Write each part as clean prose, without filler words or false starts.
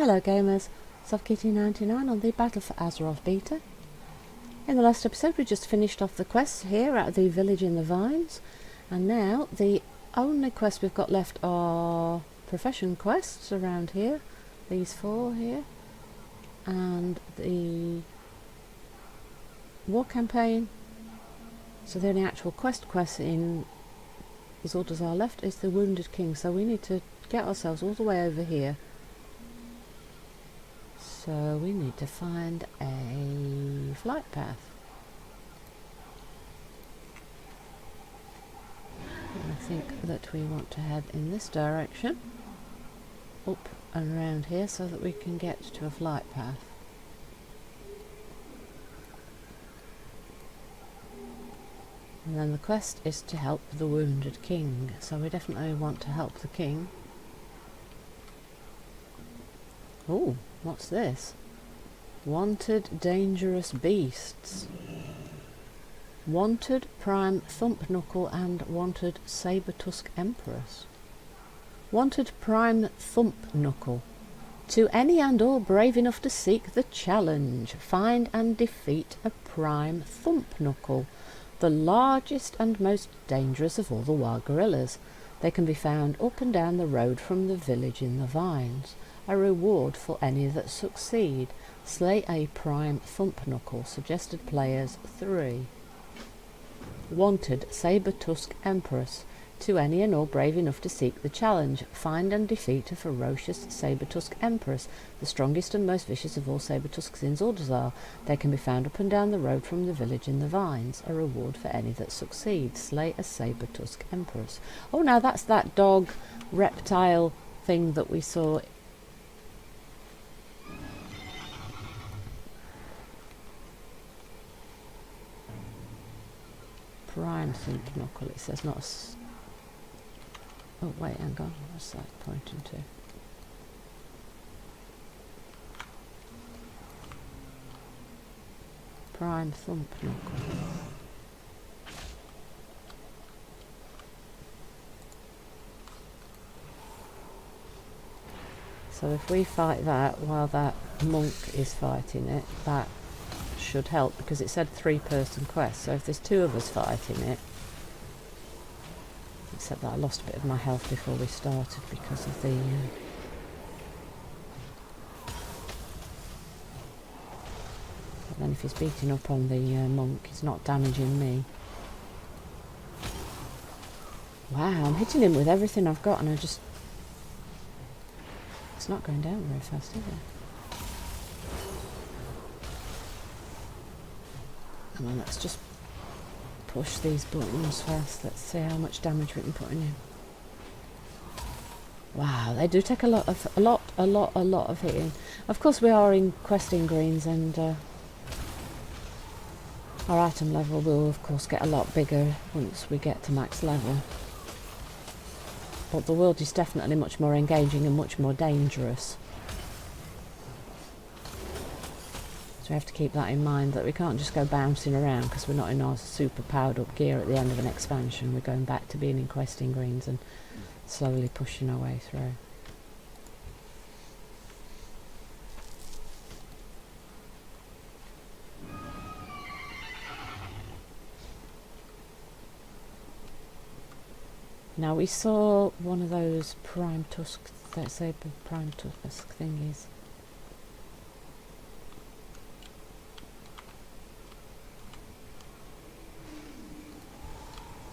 Hello gamers, SoftKitty99 on the Battle for Azeroth beta. In the last episode we just finished off the quests here at the village in the vines, and now the only quests we've got left are profession quests around here, these four here, and the war campaign. So the only actual quest in Zuldazar left is the Wounded King, so we need to get ourselves all the way over here. So we need to find a flight path. And I think that we want to head in this direction, up and around here, so that we can get to a flight path. And then the quest is to help the Wounded King, so we definitely want to help the king. Oh, what's this? Wanted dangerous beasts. Wanted prime thump knuckle and wanted saber-tusk empress. Wanted prime thump knuckle. To any and all brave enough to seek the challenge, find and defeat a prime thump knuckle, the largest and most dangerous of all the wild gorillas. They can be found up and down the road from the village in the vines. A reward for any that succeed. Slay a prime thump knuckle. Suggested players 3. Wanted saber-tusk empress. To any and all brave enough to seek the challenge, find and defeat a ferocious saber-tusk empress, the strongest and most vicious of all saber-tusks in Zuldazar. They can be found up and down the road from the village in the vines. A reward for any that succeed. Slay a saber-tusk empress. Oh, now that's that dog reptile thing that we saw. Prime thump knuckle, it says, not a oh wait, hang on, what's that pointing to? Prime thump knuckle. So if we fight that while that monk is fighting it, that should help, because it said 3-person quest, so if there's 2 of us fighting it, except that I lost a bit of my health before we started because of the but then if he's beating up on the monk, he's not damaging me. Wow, I'm hitting him with everything I've got, and it's not going down very fast, is it? Come on, let's just push these buttons fast. Let's see how much damage we can put in him. Wow, they do take a lot of hitting. Of course, we are in questing greens, and our item level will, of course, get a lot bigger once we get to max level. But the world is definitely much more engaging and much more dangerous. So we have to keep that in mind, that we can't just go bouncing around because we're not in our super powered up gear at the end of an expansion. We're going back to being in questing greens and slowly pushing our way through. Now we saw one of those prime tusk, let's say prime tusk thingies.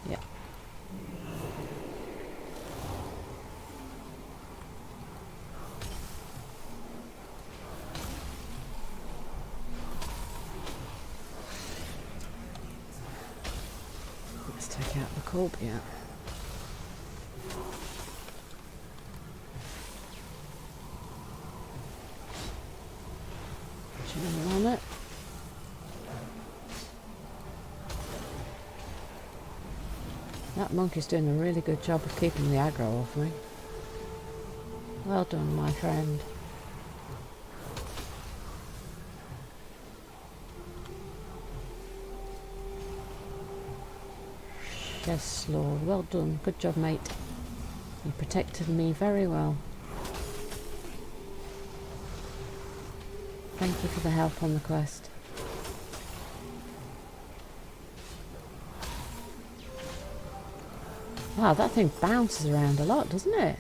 Yeah. Let's take out the corp, yeah. On it. That monk is doing a really good job of keeping the aggro off me. Well done, my friend. Yes, Lord. Well done. Good job, mate. You protected me very well. Thank you for the help on the quest. Wow, that thing bounces around a lot, doesn't it?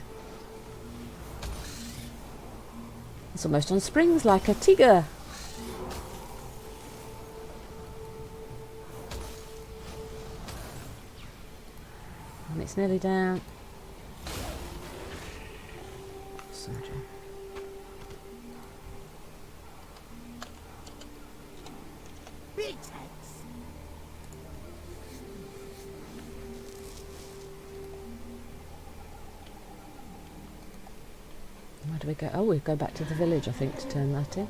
It's almost on springs like a tiger. And it's nearly down. Awesome job. Where do we go? Oh, we go back to the village, I think, to turn that in.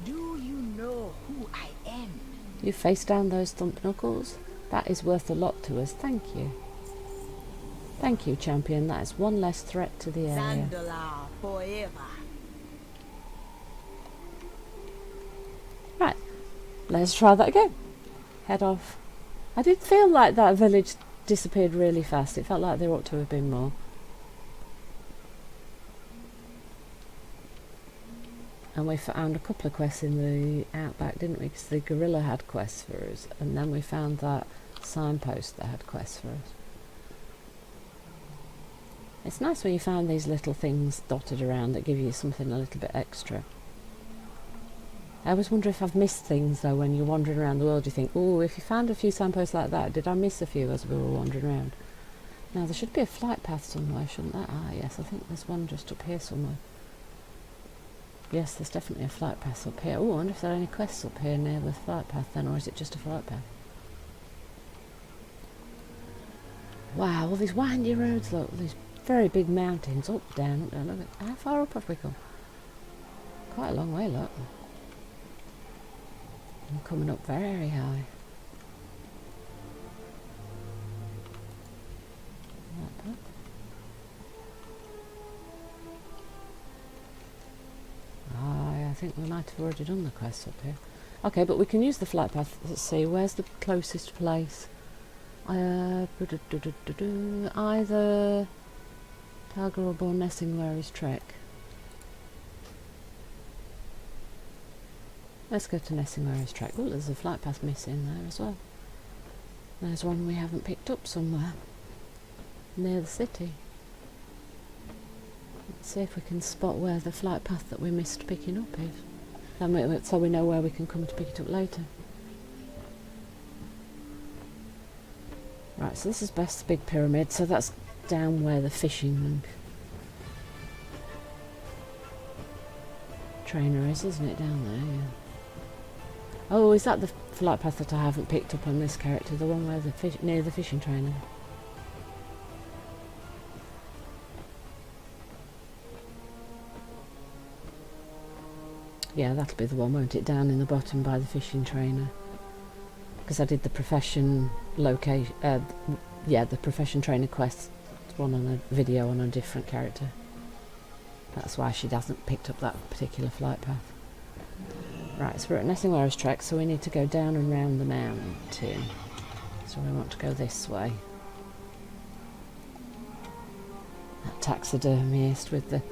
Do you know who I am? You face down those thump knuckles. That is worth a lot to us. Thank you. Thank you, champion. That is one less threat to the area. Zuldazar forever. Right, let's try that again. Head off. I did feel like that village disappeared really fast. It felt like there ought to have been more. And we found a couple of quests in the outback, didn't we? Because the gorilla had quests for us. And then we found that signpost that had quests for us. It's nice when you find these little things dotted around that give you something a little bit extra. I always wonder if I've missed things though when you're wandering around the world. You think, oh, if you found a few signposts like that, did I miss a few as we were wandering around? Now there should be a flight path somewhere, shouldn't there? Ah yes, I think there's one just up here somewhere. Yes, there's definitely a flight path up here. Oh, I wonder if there are any quests up here near the flight path then, or is it just a flight path? Wow, all these windy roads, look, these very big mountains, up, down, look at how far up have we come? Quite a long way, look. I'm coming up very high. I think we might have already done the quest up here. Okay, but we can use the flight path. Let's see, where's the closest place? Either Tiger or Born Nessing, where is Trek? Let's go to Nessing, where is Trek. Oh, there's a flight path missing there as well. There's one we haven't picked up somewhere near the city. Let's see if we can spot where the flight path that we missed picking up is. So we know where we can come to pick it up later. Right, so this is Beth's big pyramid, so that's down where the fishing trainer is, isn't it? Down there, yeah. Oh, is that the flight path that I haven't picked up on this character? The one where near the fishing trainer? Yeah, that'll be the one, won't it? Down in the bottom by the fishing trainer. Because I did the profession location, the profession trainer quest one on a video on a different character. That's why she hasn't picked up that particular flight path. Right, so we're at Nessingware's Trek, so we need to go down and round the mountain. So we want to go this way. That taxidermist with the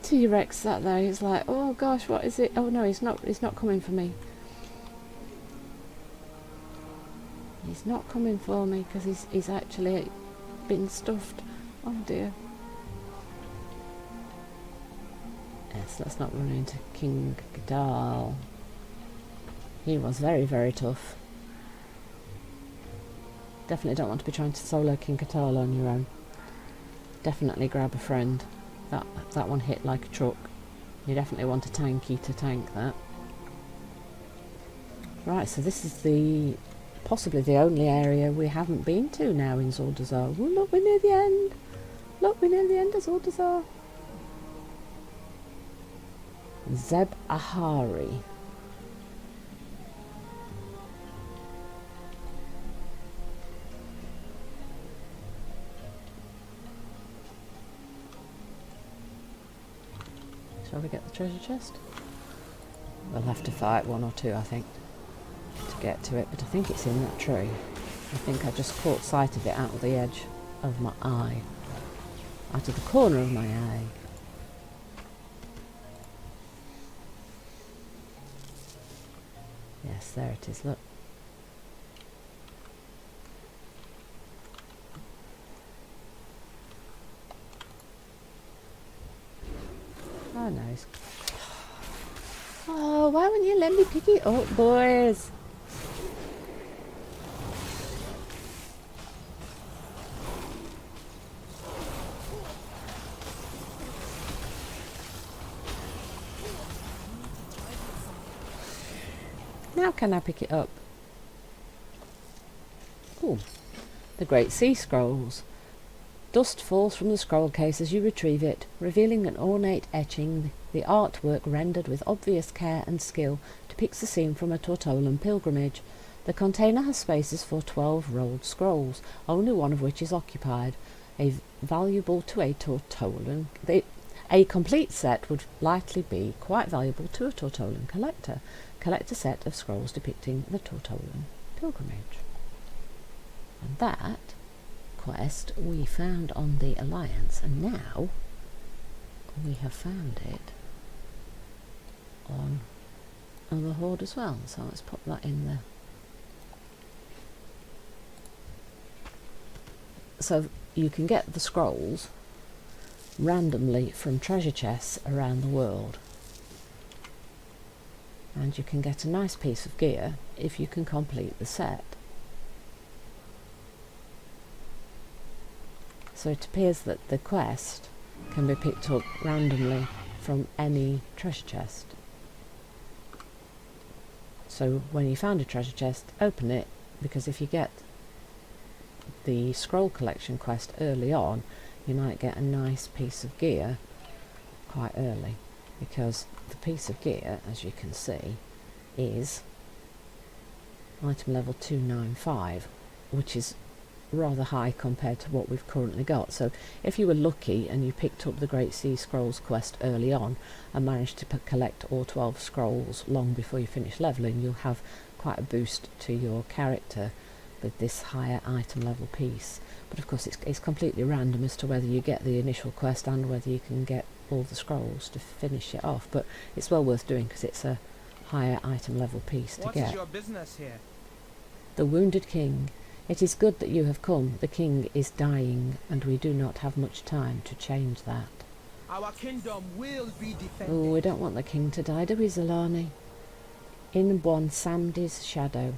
T-Rex sat there. He's like, oh gosh, what is it? Oh no, he's not coming for me. He's not coming for me because he's actually been stuffed. Oh dear. Yes, let's not run into King Gadal. He was very, very tough. Definitely don't want to be trying to solo King Gadal on your own. Definitely grab a friend. That one hit like a truck. You definitely want a tanky to tank that. Right, so this is possibly the only area we haven't been to now in Zuldazar. Oh, look, we're near the end. Look, we're near the end of Zuldazar. Zeb Ahari. Shall we get the treasure chest? We'll have to fight one or two, I think, to get to it, but I think it's in that tree. I think I just caught sight of it out of the edge of my eye. Out of the corner of my eye. Yes, there it is, look. Oh, nice. Oh, why wouldn't you let me pick it up, boys? Now can I pick it up? Ooh, the Great Sea Scrolls. Dust falls from the scroll case as you retrieve it, revealing an ornate etching. The artwork, rendered with obvious care and skill, depicts the scene from a Tortolan pilgrimage. The container has spaces for 12 rolled scrolls, only one of which is occupied. Valuable to a Tortolan. A complete set would likely be quite valuable to a Tortolan collector. Collect a set of scrolls depicting the Tortolan pilgrimage. And that quest we found on the Alliance, and now we have found it on the Horde as well, so let's put that in there. So you can get the scrolls randomly from treasure chests around the world, and you can get a nice piece of gear if you can complete the set. So it appears that the quest can be picked up randomly from any treasure chest. So when you find a treasure chest, open it, because if you get the scroll collection quest early on, you might get a nice piece of gear quite early, because the piece of gear, as you can see, is item level 295, which is rather high compared to what we've currently got. So if you were lucky and you picked up the Great Sea Scrolls quest early on and managed to collect all 12 scrolls long before you finish leveling, you'll have quite a boost to your character with this higher item level piece. But of course it's completely random as to whether you get the initial quest and whether you can get all the scrolls to finish it off, but it's well worth doing because it's a higher item level piece to get. What is your business here? The Wounded King. It is good that you have come. The king is dying, and we do not have much time to change that. Our kingdom will be defended. Oh, we don't want the king to die, do we, Zalani? In Bwonsamdi's shadow.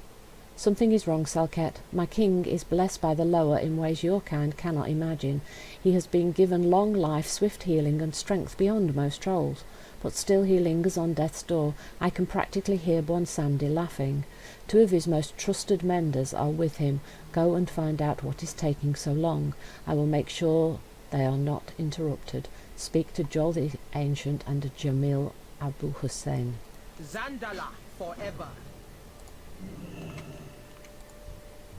Something is wrong, Selket. My king is blessed by the lower in ways your kind cannot imagine. He has been given long life, swift healing, and strength beyond most trolls. But still he lingers on death's door. I can practically hear Bwonsamdi laughing. 2 of his most trusted menders are with him. Go and find out what is taking so long. I will make sure they are not interrupted. Speak to Joel the Ancient and Jamil Abu Hussein. Zandala forever.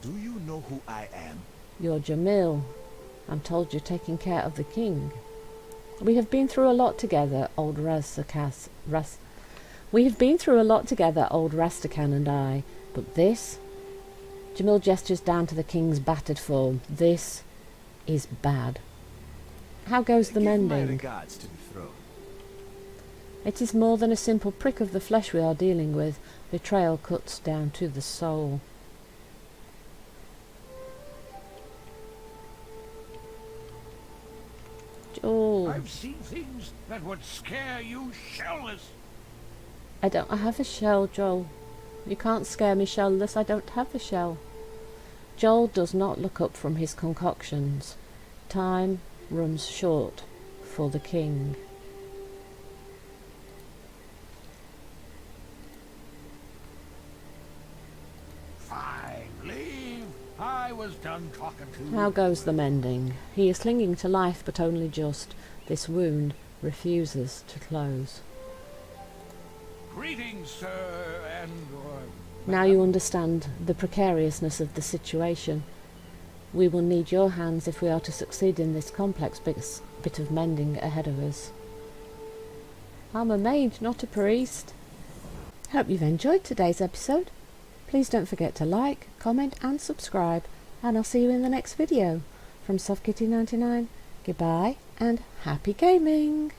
Do you know who I am? You're Jamil. I'm told you're taking care of the king. We have been through a lot together, old We have been through a lot together, old Rastakhan and I. But this? Jamil gestures down to the king's battered form. This is bad. How goes the Give my mending? regards to the throne. It is more than a simple prick of the flesh we are dealing with. Betrayal cuts down to the soul. Oh, I've seen things that would scare you shellless. I don't have a shell, Joel. You can't scare me shellless. I don't have a shell. Joel does not look up from his concoctions. Time runs short for the king. Fine, leave. I was done talking to you. How goes the mending? He is clinging to life, but only just. This wound refuses to close. Greetings, sir, and... Now you understand the precariousness of the situation. We will need your hands if we are to succeed in this complex bit of mending ahead of us. I'm a mage, not a priest. Hope you've enjoyed today's episode. Please don't forget to like, comment and subscribe, and I'll see you in the next video. From SoftKitty99, goodbye and happy gaming!